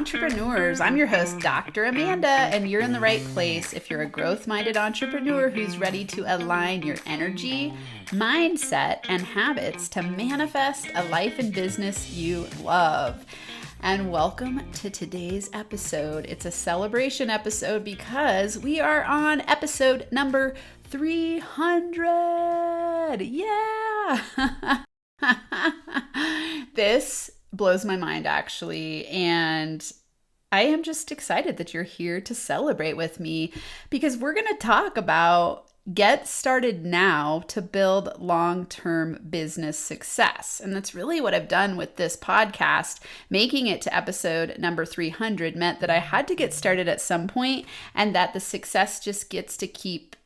entrepreneurs. I'm your host, Dr. Amanda, and you're in the right place if you're a growth-minded entrepreneur who's ready to align your energy, mindset, and habits to manifest a life and business you love. And welcome to today's episode. It's a celebration episode because we are on episode number 300. Yeah! This blows my mind, actually, and I am just excited that you're here to celebrate with me because we're going to talk about get started now to build long-term business success. And that's really what I've done with this podcast. Making it to episode number 300 meant that I had to get started at some point and that the success just gets to keep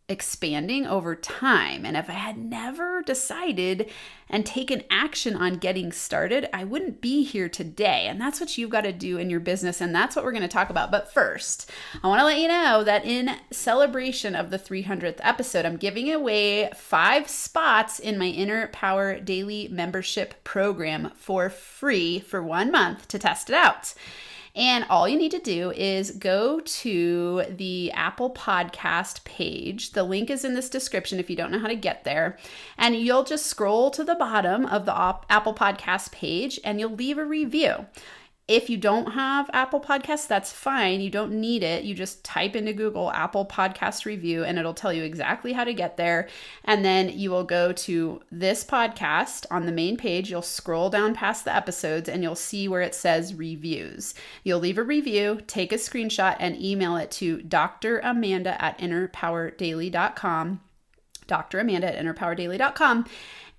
expanding over time. And if I had never decided and taken action on getting started, I wouldn't be here today. And that's what you've got to do in your business. And that's what we're going to talk about. But first, I want to let you know that in celebration of the 300th episode, I'm giving away 5 spots in my Inner Power Daily membership program for free for 1 month to test it out. And all you need to do is go to the Apple Podcast page. The link is in this description if you don't know how to get there. And you'll just scroll to the bottom of the Apple Podcast page and you'll leave a review. If you don't have Apple Podcasts, that's fine. You don't need it. You just type into Google Apple Podcast review and it'll tell you exactly how to get there. And then you will go to this podcast on the main page. You'll scroll down past the episodes and you'll see where it says reviews. You'll leave a review, take a screenshot and email it to dramanda@innerpowerdaily.com. dramanda@innerpowerdaily.com.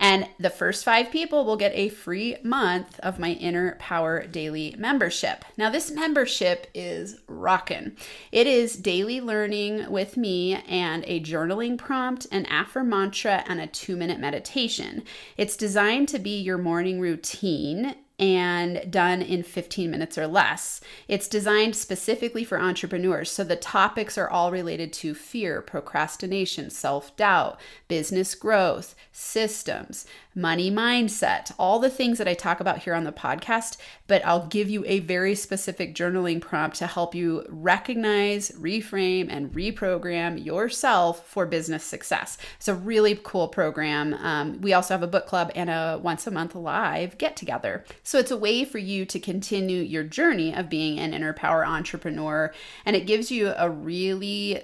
And the first 5 people will get a free month of my Inner Power Daily membership. Now, this membership is rockin'. It is daily learning with me and a journaling prompt, an mantra, and a 2-minute meditation. It's designed to be your morning routine and done in 15 minutes or less. It's designed specifically for entrepreneurs. So the topics are all related to fear, procrastination, self-doubt, business growth, systems, money mindset, all the things that I talk about here on the podcast, but I'll give you a very specific journaling prompt to help you recognize, reframe, and reprogram yourself for business success. It's a really cool program. We also have a book club and a once a month live get together. So it's a way for you to continue your journey of being an inner power entrepreneur. And it gives you a really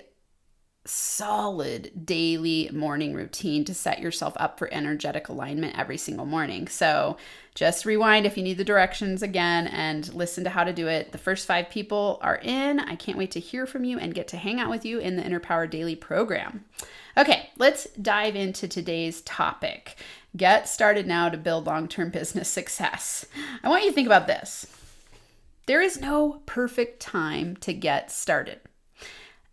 solid daily morning routine to set yourself up for energetic alignment every single morning. So just rewind if you need the directions again and listen to how to do it. The first 5 people are in. I can't wait to hear from you and get to hang out with you in the Inner Power Daily program. Okay, let's dive into today's topic. Get started now to build long-term business success. I want you to think about this. There is no perfect time to get started.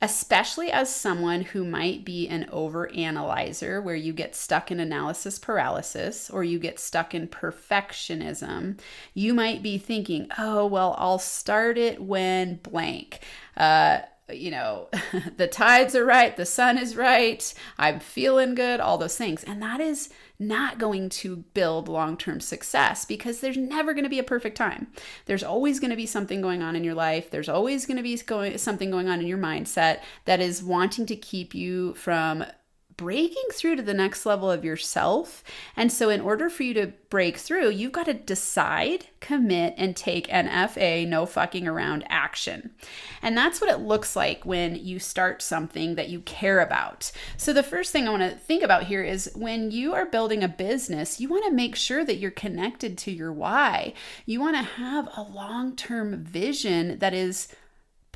Especially as someone who might be an overanalyzer, where you get stuck in analysis paralysis or you get stuck in perfectionism, you might be thinking, oh, well, I'll start it when blank. The tides are right, the sun is right, I'm feeling good, all those things. And that is not going to build long-term success because there's never going to be a perfect time. There's always going to be something going on in your life. There's always going to be something going on in your mindset that is wanting to keep you from breaking through to the next level of yourself. And so in order for you to break through, you've got to decide, commit, and take an no fucking around action. And that's what it looks like when you start something that you care about. So the first thing I want to think about here is when you are building a business, you want to make sure that you're connected to your why. You want to have a long-term vision that is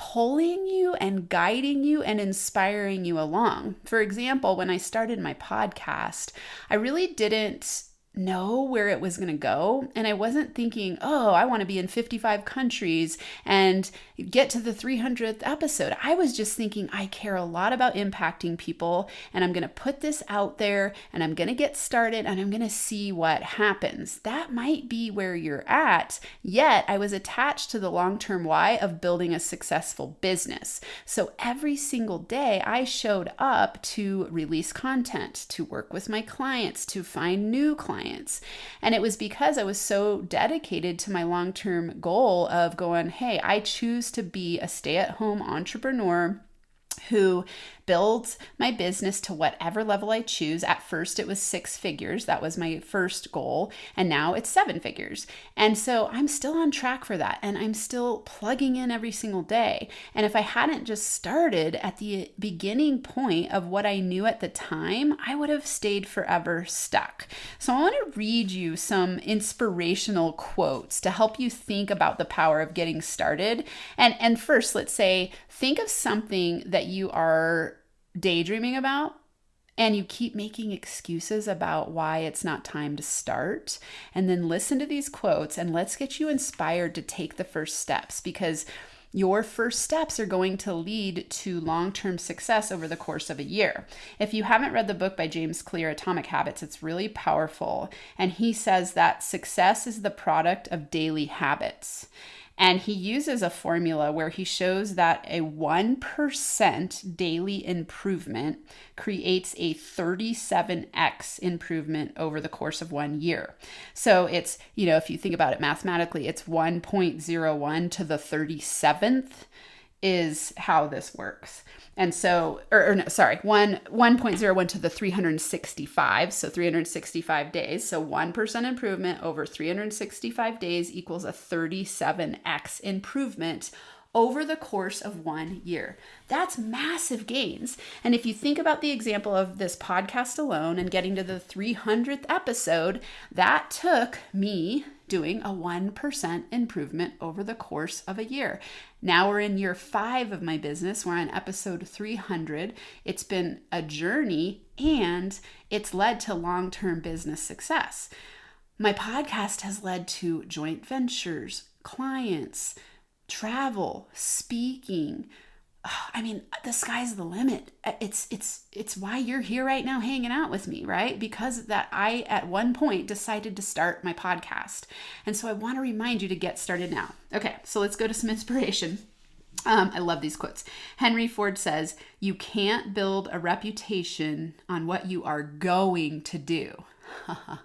pulling you and guiding you and inspiring you along. For example, when I started my podcast, I really didn't know where it was going to go. And I wasn't thinking, oh, I want to be in 55 countries and get to the 300th episode. I was just thinking, I care a lot about impacting people and I'm going to put this out there and I'm going to get started and I'm going to see what happens. That might be where you're at. Yet I was attached to the long-term why of building a successful business. So every single day I showed up to release content, to work with my clients, to find new clients, clients. And it was because I was so dedicated to my long-term goal of going, hey, I choose to be a stay-at-home entrepreneur who builds my business to whatever level I choose. At first, it was 6 figures. That was my first goal. And now it's 7 figures. And so I'm still on track for that. And I'm still plugging in every single day. And if I hadn't just started at the beginning point of what I knew at the time, I would have stayed forever stuck. So I want to read you some inspirational quotes to help you think about the power of getting started. And first, let's say, think of something that you are daydreaming about and you keep making excuses about why it's not time to start. And then listen to these quotes and let's get you inspired to take the first steps, because your first steps are going to lead to long-term success over the course of a year. If you haven't read the book by James Clear, Atomic Habits, it's really powerful. And he says that success is the product of daily habits. And he uses a formula where he shows that a 1% daily improvement creates a 37x improvement over the course of 1 year. So it's, if you think about it mathematically, it's 1.01 to the 37th is how this works. And so, 1.01 to the 365, so 365 days. So 1% improvement over 365 days equals a 37x improvement over the course of 1 year. That's massive gains. And if you think about the example of this podcast alone and getting to the 300th episode, that took me doing a 1% improvement over the course of a year. Now we're in year 5 of my business. We're on episode 300. It's been a journey and it's led to long-term business success. My podcast has led to joint ventures, clients, travel, speaking. I mean, the sky's the limit. It's why you're here right now hanging out with me, right? Because that I, at one point, decided to start my podcast. And so I want to remind you to get started now. Okay, so let's go to some inspiration. I love these quotes. Henry Ford says, "You can't build a reputation on what you are going to do."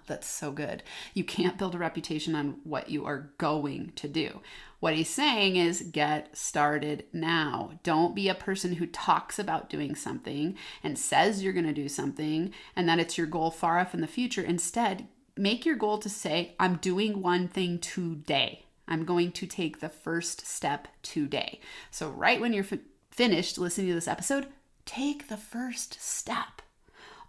That's so good. You can't build a reputation on what you are going to do. What he's saying is get started now. Don't be a person who talks about doing something and says you're going to do something and that it's your goal far off in the future. Instead, make your goal to say, I'm doing one thing today. I'm going to take the first step today. So right when you're finished listening to this episode, take the first step.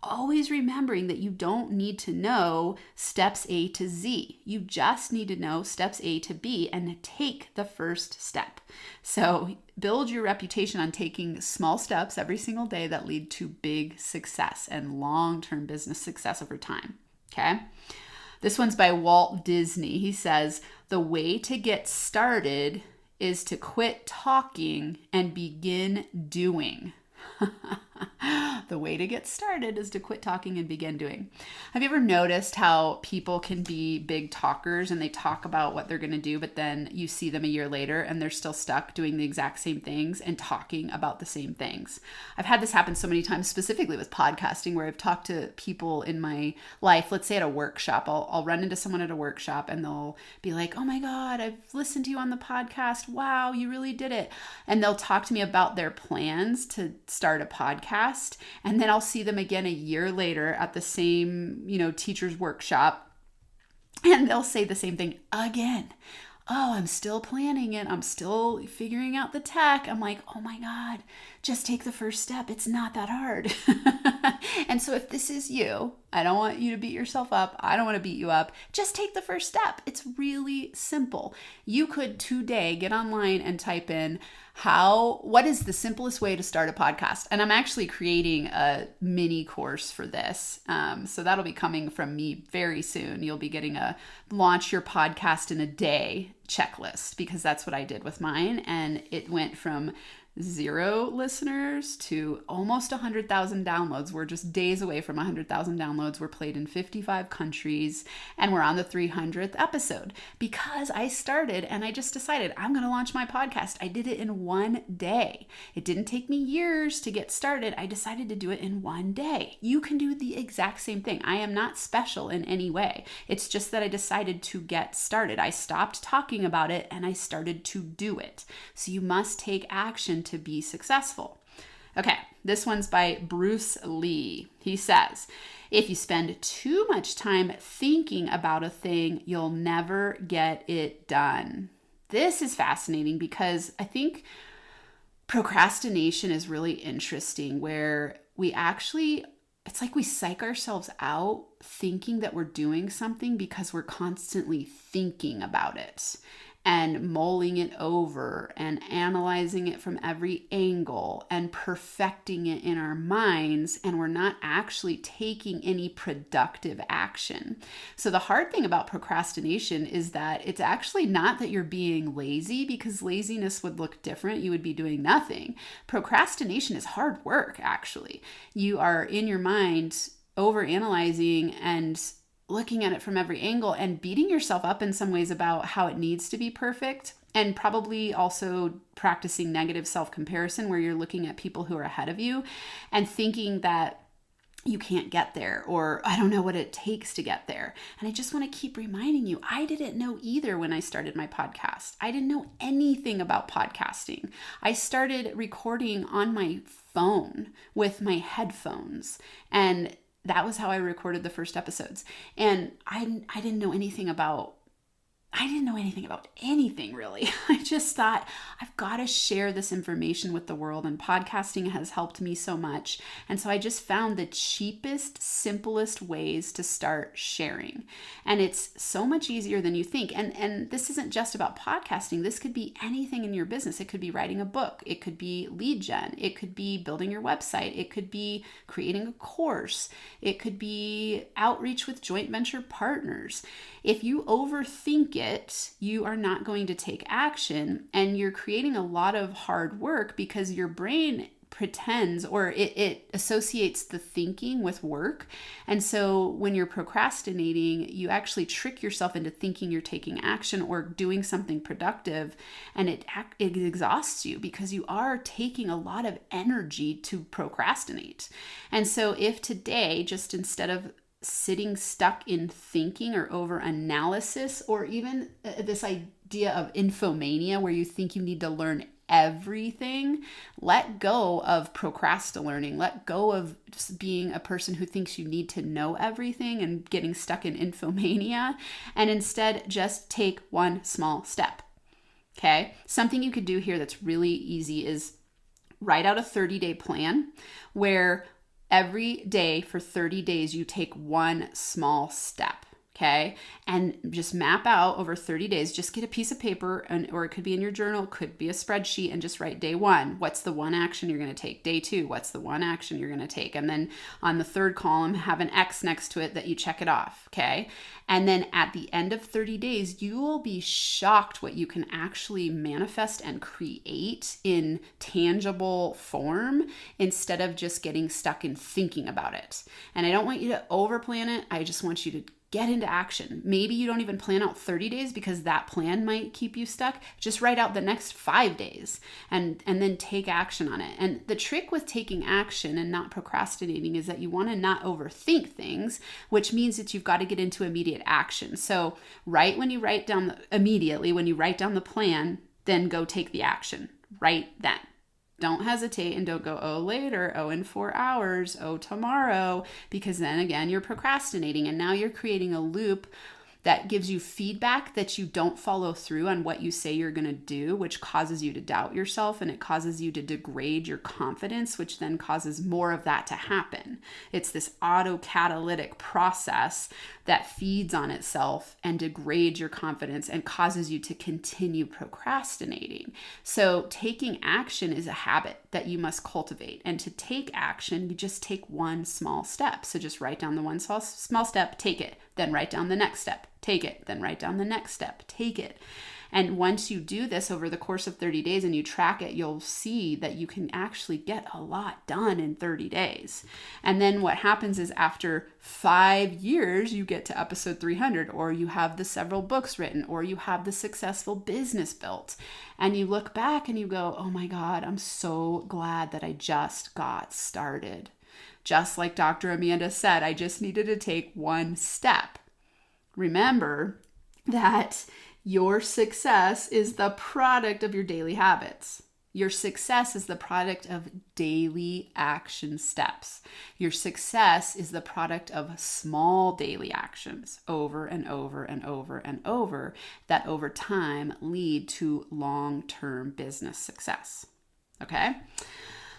Always remembering that you don't need to know steps A to Z. You just need to know steps A to B and take the first step. So build your reputation on taking small steps every single day that lead to big success and long-term business success over time. Okay? This one's by Walt Disney. He says, "The way to get started is to quit talking and begin doing." The way to get started is to quit talking and begin doing. Have you ever noticed how people can be big talkers and they talk about what they're going to do, but then you see them a year later and they're still stuck doing the exact same things and talking about the same things? I've had this happen so many times, specifically with podcasting, where I've talked to people in my life, let's say at a workshop. I'll run into someone at a workshop and they'll be like, "Oh my God, I've listened to you on the podcast. Wow, you really did it." And they'll talk to me about their plans to start a podcast. And then I'll see them again a year later at the same, teacher's workshop. And they'll say the same thing again. "Oh, I'm still planning it. I'm still figuring out the tech." I'm like, oh my God, just take the first step. It's not that hard. And so if this is you, I don't want you to beat yourself up. I don't want to beat you up. Just take the first step. It's really simple. You could today get online and type in what is the simplest way to start a podcast? And I'm actually creating a mini course for this. So that'll be coming from me very soon. You'll be getting a launch your podcast in a day checklist, because that's what I did with mine. And it went from 0 listeners to almost 100,000 downloads. We're just days away from 100,000 downloads. We're played in 55 countries, and we're on the 300th episode because I started and I just decided I'm going to launch my podcast. I did it in one day. It didn't take me years to get started. I decided to do it in one day. You can do the exact same thing. I am not special in any way. It's just that I decided to get started. I stopped talking about it and I started to do it. So you must take action to be successful. Okay, this one's by Bruce Lee. He says, if you spend too much time thinking about a thing, you'll never get it done. This is fascinating because I think procrastination is really interesting, where we actually, it's like we psych ourselves out thinking that we're doing something because we're constantly thinking about it and mulling it over and analyzing it from every angle and perfecting it in our minds, and we're not actually taking any productive action. So the hard thing about procrastination is that it's actually not that you're being lazy, because laziness would look different. You would be doing nothing. Procrastination is hard work, actually. You are in your mind overanalyzing and looking at it from every angle and beating yourself up in some ways about how it needs to be perfect, and probably also practicing negative self-comparison, where you're looking at people who are ahead of you and thinking that you can't get there, or I don't know what it takes to get there. And I just want to keep reminding you, I didn't know either when I started my podcast. I didn't know anything about podcasting. I started recording on my phone with my headphones, and that was how I recorded the first episodes. And I didn't know anything about anything really. I just thought, I've got to share this information with the world, and podcasting has helped me so much. And so I just found the cheapest, simplest ways to start sharing. And it's so much easier than you think. And this isn't just about podcasting. This could be anything in your business. It could be writing a book. It could be lead gen. It could be building your website. It could be creating a course. It could be outreach with joint venture partners. If you overthink it, you are not going to take action, and you're creating a lot of hard work because your brain pretends, or it associates the thinking with work. And so when you're procrastinating, you actually trick yourself into thinking you're taking action or doing something productive, and it exhausts you because you are taking a lot of energy to procrastinate. And so if today, just instead of sitting stuck in thinking or over analysis, or even this idea of infomania where you think you need to learn everything, let go of procrastinating. Let go of being a person who thinks you need to know everything and getting stuck in infomania, and instead just take one small step. Okay? Something you could do here that's really easy is write out a 30-day plan where every day for 30 days, you take one small step, okay? And just map out over 30 days, just get a piece of paper, or it could be in your journal, it could be a spreadsheet, and just write day 1, what's the one action you're going to take? Day 2, what's the one action you're going to take? And then on the third column, have an X next to it that you check it off, okay? And then at the end of 30 days, you will be shocked what you can actually manifest and create in tangible form instead of just getting stuck in thinking about it. And I don't want you to overplan it. I just want you to get into action. Maybe you don't even plan out 30 days because that plan might keep you stuck. Just write out the next 5 days and then take action on it. And the trick with taking action and not procrastinating is that you want to not overthink things, which means that you've got to get into immediate action. So immediately when you write down the plan, then go take the action right then. Don't hesitate, and don't go, oh, later, oh, in 4 hours, oh, tomorrow, because then again, you're procrastinating, and now you're creating a loop that gives you feedback that you don't follow through on what you say you're going to do, which causes you to doubt yourself, and it causes you to degrade your confidence, which then causes more of that to happen. It's this autocatalytic process that feeds on itself and degrades your confidence and causes you to continue procrastinating. So taking action is a habit that you must cultivate. And to take action, you just take one small step. So just write down the one small step, take it. Then write down the next step, take it. Then write down the next step, take it. And once you do this over the course of 30 days and you track it, you'll see that you can actually get a lot done in 30 days. And then what happens is after 5 years, you get to episode 300, or you have the several books written, or you have the successful business built. And you look back and you go, oh my God, I'm so glad that I just got started. Just like Dr. Amanda said, I just needed to take one step. Remember that your success is the product of your daily habits. Your success is the product of daily action steps. Your success is the product of small daily actions over and over and over and over that over time lead to long-term business success. Okay?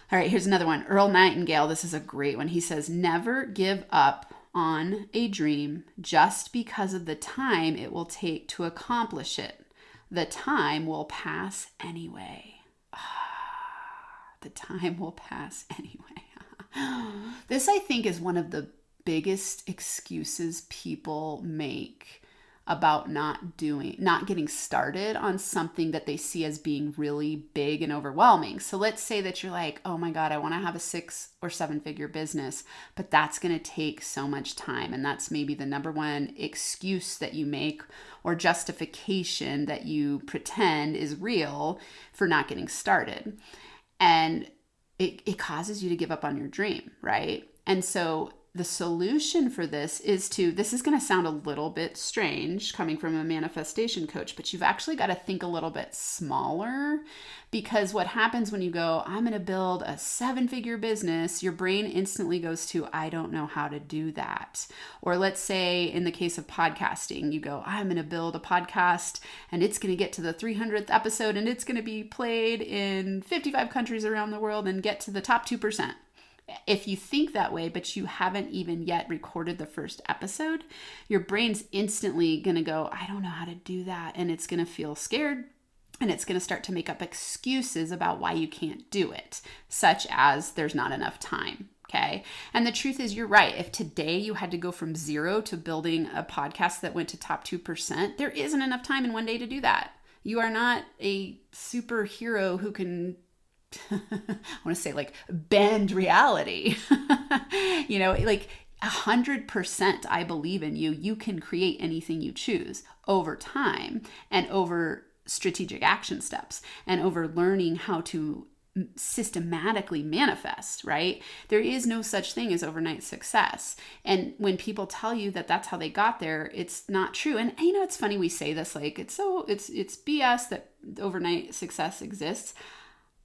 All right, here's another one. Earl Nightingale, this is a great one. He says, never give up on a dream just because of the time it will take to accomplish it. The time will pass anyway. The time will pass anyway. This, I think, is one of the biggest excuses people make about not getting started on something that they see as being really big and overwhelming. So let's say that you're like, oh my God, I want to have a 6 or 7 figure business, but that's going to take so much time. And that's maybe the number one excuse that you make or justification that you pretend is real for not getting started. And it causes you to give up on your dream, right? And so the solution for this is this is going to sound a little bit strange coming from a manifestation coach, but you've actually got to think a little bit smaller, because what happens when you go, I'm going to build a 7-figure business, your brain instantly goes to, I don't know how to do that. Or let's say in the case of podcasting, you go, I'm going to build a podcast and it's going to get to the 300th episode and it's going to be played in 55 countries around the world and get to the top 2%. If you think that way, but you haven't even yet recorded the first episode, your brain's instantly going to go, I don't know how to do that. And it's going to feel scared, and it's going to start to make up excuses about why you can't do it, such as there's not enough time. Okay. And the truth is, you're right. If today you had to go from 0 to building a podcast that went to top 2%, there isn't enough time in one day to do that. You are not a superhero who can I want to say like bend reality. Like 100% I believe in you. You can create anything you choose over time and over strategic action steps and over learning how to systematically manifest, right? There is no such thing as overnight success. And when people tell you that that's how they got there, it's not true. And it's funny we say this, like it's BS that overnight success exists.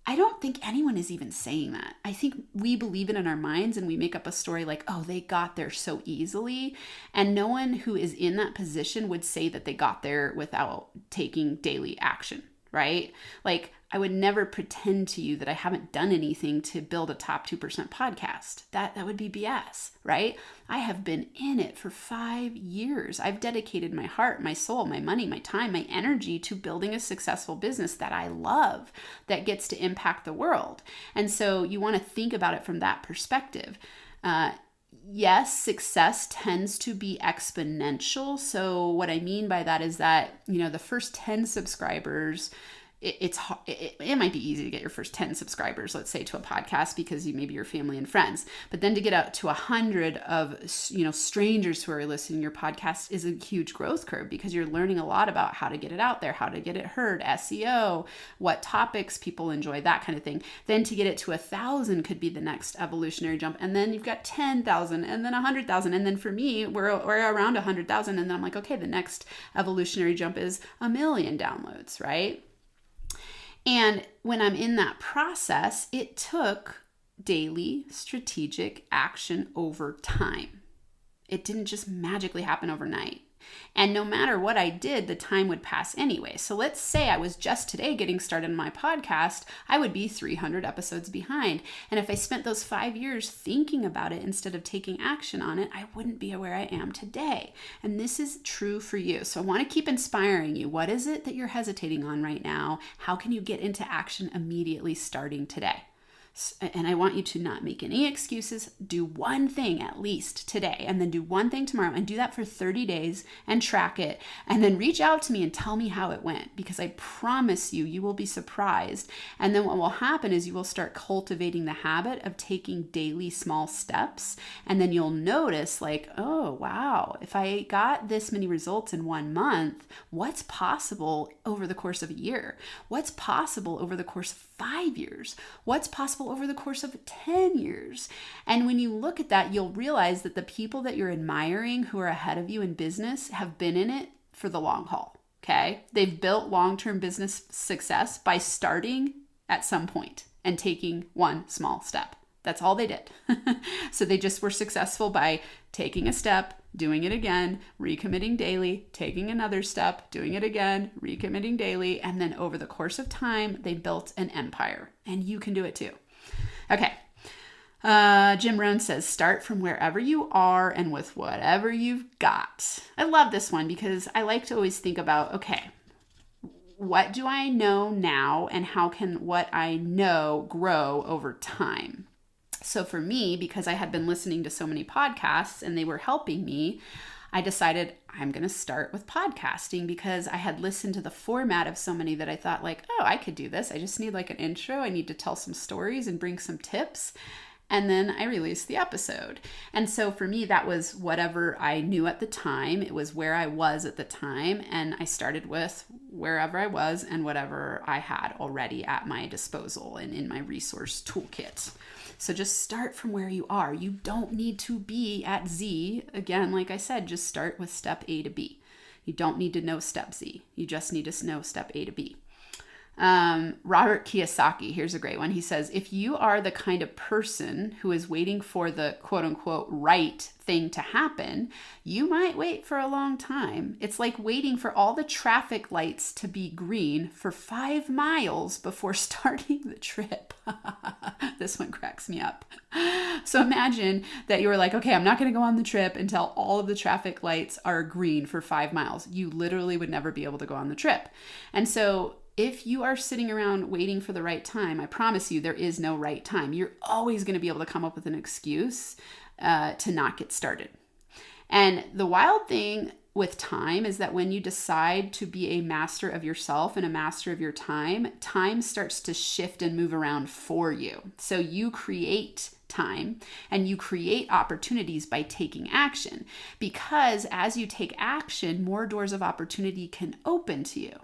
I don't think anyone is even saying that. I think we believe it in our minds and we make up a story like, oh, they got there so easily. And no one who is in that position would say that they got there without taking daily action, right? Like, I would never pretend to you that I haven't done anything to build a top 2% podcast. That would be BS, right? I have been in it for 5 years. I've dedicated my heart, my soul, my money, my time, my energy to building a successful business that I love, that gets to impact the world. And so you want to think about it from that perspective. Yes, success tends to be exponential. So what I mean by that is that, the first 10 subscribers, it might be easy to get your first 10 subscribers, let's say, to a podcast because maybe your family and friends. But then to get up to 100 of, strangers who are listening to your podcast is a huge growth curve, because you're learning a lot about how to get it out there, how to get it heard, SEO, what topics people enjoy, that kind of thing. Then to get it to 1,000 could be the next evolutionary jump. And then you've got 10,000 and then 100,000. And then for me, we're around 100,000. And then I'm like, okay, the next evolutionary jump is 1 million downloads, right? And when I'm in that process, it took daily strategic action over time. It didn't just magically happen overnight. And no matter what I did, the time would pass anyway. So let's say I was just today getting started on my podcast, I would be 300 episodes behind. And if I spent those 5 years thinking about it instead of taking action on it, I wouldn't be where I am today. And this is true for you. So I want to keep inspiring you. What is it that you're hesitating on right now? How can you get into action immediately starting today? And I want you to not make any excuses. Do one thing at least today, and then do one thing tomorrow, and do that for 30 days and track it. And then reach out to me and tell me how it went, because I promise you, you will be surprised. And then what will happen is you will start cultivating the habit of taking daily small steps. And then you'll notice like, oh, wow, if I got this many results in 1 month, what's possible over the course of a year? What's possible over the course of 5 years? What's possible over the course of 10 years? And when you look at that, you'll realize that the people that you're admiring who are ahead of you in business have been in it for the long haul, okay? They've built long-term business success by starting at some point and taking one small step. That's all they did. So they just were successful by taking a step, doing it again, recommitting daily, taking another step, doing it again, recommitting daily. And then over the course of time, they built an empire. And you can do it too. Okay. Jim Rohn says, start from wherever you are and with whatever you've got. I love this one because I like to always think about, okay, what do I know now and how can what I know grow over time? So for me, because I had been listening to so many podcasts and they were helping me, I decided I'm going to start with podcasting because I had listened to the format of so many that I thought like, oh, I could do this. I just need like an intro. I need to tell some stories and bring some tips. And then I released the episode. And so for me, that was whatever I knew at the time. It was where I was at the time. And I started with wherever I was and whatever I had already at my disposal and in my resource toolkit. So just start from where you are. You don't need to be at Z. Again, like I said, just start with step A to B. You don't need to know step Z. You just need to know step A to B. Robert Kiyosaki, here's a great one. He says, if you are the kind of person who is waiting for the quote unquote right thing to happen, you might wait for a long time. It's like waiting for all the traffic lights to be green for 5 miles before starting the trip. This one cracks me up. So imagine that you were like, okay, I'm not going to go on the trip until all of the traffic lights are green for 5 miles. You literally would never be able to go on the trip. And so if you are sitting around waiting for the right time, I promise you there is no right time. You're always going to be able to come up with an excuse to not get started. And the wild thing with time is that when you decide to be a master of yourself and a master of your time, time starts to shift and move around for you. So you create time and you create opportunities by taking action, because as you take action, more doors of opportunity can open to you.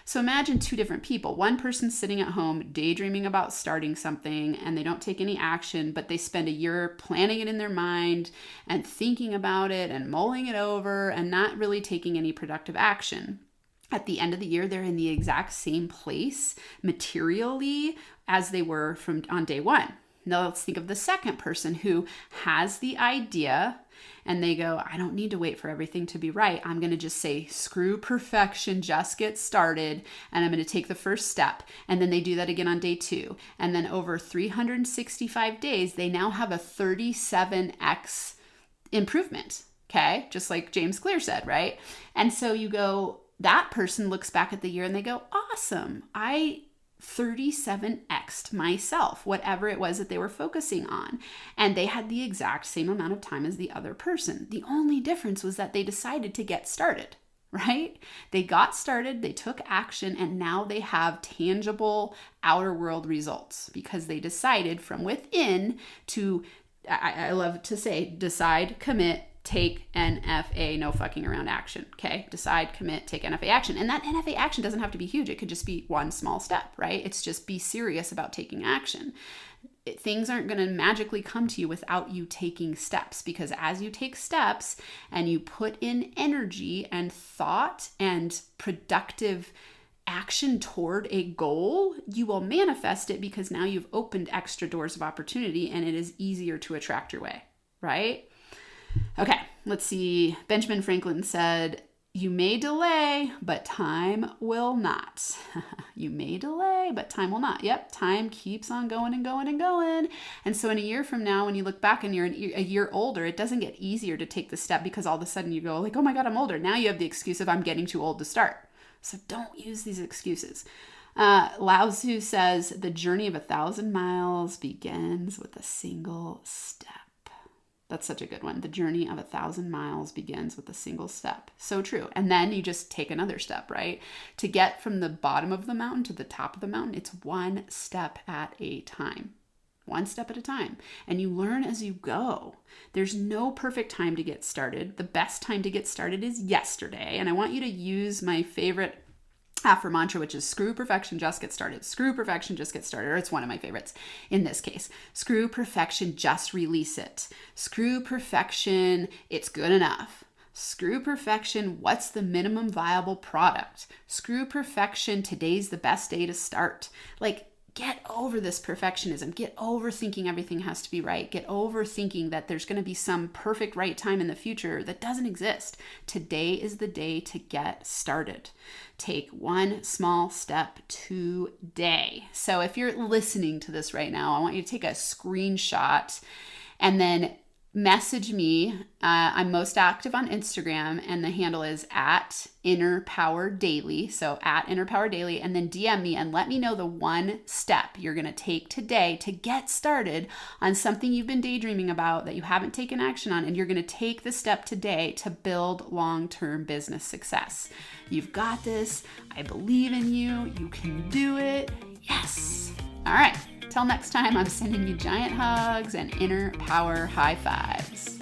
So imagine 2 different people. One person sitting at home daydreaming about starting something and they don't take any action, but they spend a year planning it in their mind and thinking about it and mulling it over and not really taking any productive action. At the end of the year, they're in the exact same place materially as they were on day one. Now let's think of the second person who has the idea and they go, I don't need to wait for everything to be right. I'm going to just say, screw perfection, just get started. And I'm going to take the first step. And then they do that again on day 2. And then over 365 days, they now have a 37x improvement. Okay. Just like James Clear said, right? And so you go, that person looks back at the year and they go, awesome. I 37x'd myself, whatever it was that they were focusing on. And they had the exact same amount of time as the other person. The only difference was that they decided to get started, right? They got started, they took action, and now they have tangible outer world results because they decided from within to, I love to say, decide, commit, take NFA, no fucking around action. Okay. Decide, commit, take NFA action. And that NFA action doesn't have to be huge. It could just be one small step, right? It's just be serious about taking action. Things aren't going to magically come to you without you taking steps, because as you take steps and you put in energy and thought and productive action toward a goal, you will manifest it because now you've opened extra doors of opportunity and it is easier to attract your way, right? Okay, let's see. Benjamin Franklin said, you may delay, but time will not. You may delay, but time will not. Yep, time keeps on going and going and going. And so in a year from now, when you look back and you're a year older, it doesn't get easier to take the step because all of a sudden you go like, oh my God, I'm older. Now you have the excuse of I'm getting too old to start. So don't use these excuses. Lao Tzu says, the journey of 1,000 miles begins with a single step. That's such a good one. The journey of 1,000 miles begins with a single step. So true. And then you just take another step, right? To get from the bottom of the mountain to the top of the mountain, it's one step at a time. One step at a time. And you learn as you go. There's no perfect time to get started. The best time to get started is yesterday. And I want you to use my favorite mantra, which is screw perfection, just get started. Screw perfection, just get started. Or it's one of my favorites in this case. Screw perfection, just release it. Screw perfection, it's good enough. Screw perfection, what's the minimum viable product? Screw perfection, today's the best day to start. Like, get over this perfectionism. Get over thinking everything has to be right. Get over thinking that there's going to be some perfect right time in the future that doesn't exist. Today is the day to get started. Take one small step today. So if you're listening to this right now, I want you to take a screenshot and then message me. I'm most active on Instagram, and the handle is at Inner Power Daily. So at Inner Power Daily, and then DM me and let me know the one step you're going to take today to get started on something you've been daydreaming about that you haven't taken action on, and you're going to take the step today to build long-term business success. You've got this. I believe in you. You can do it. Yes. All right. Till next time, I'm sending you giant hugs and inner power high fives.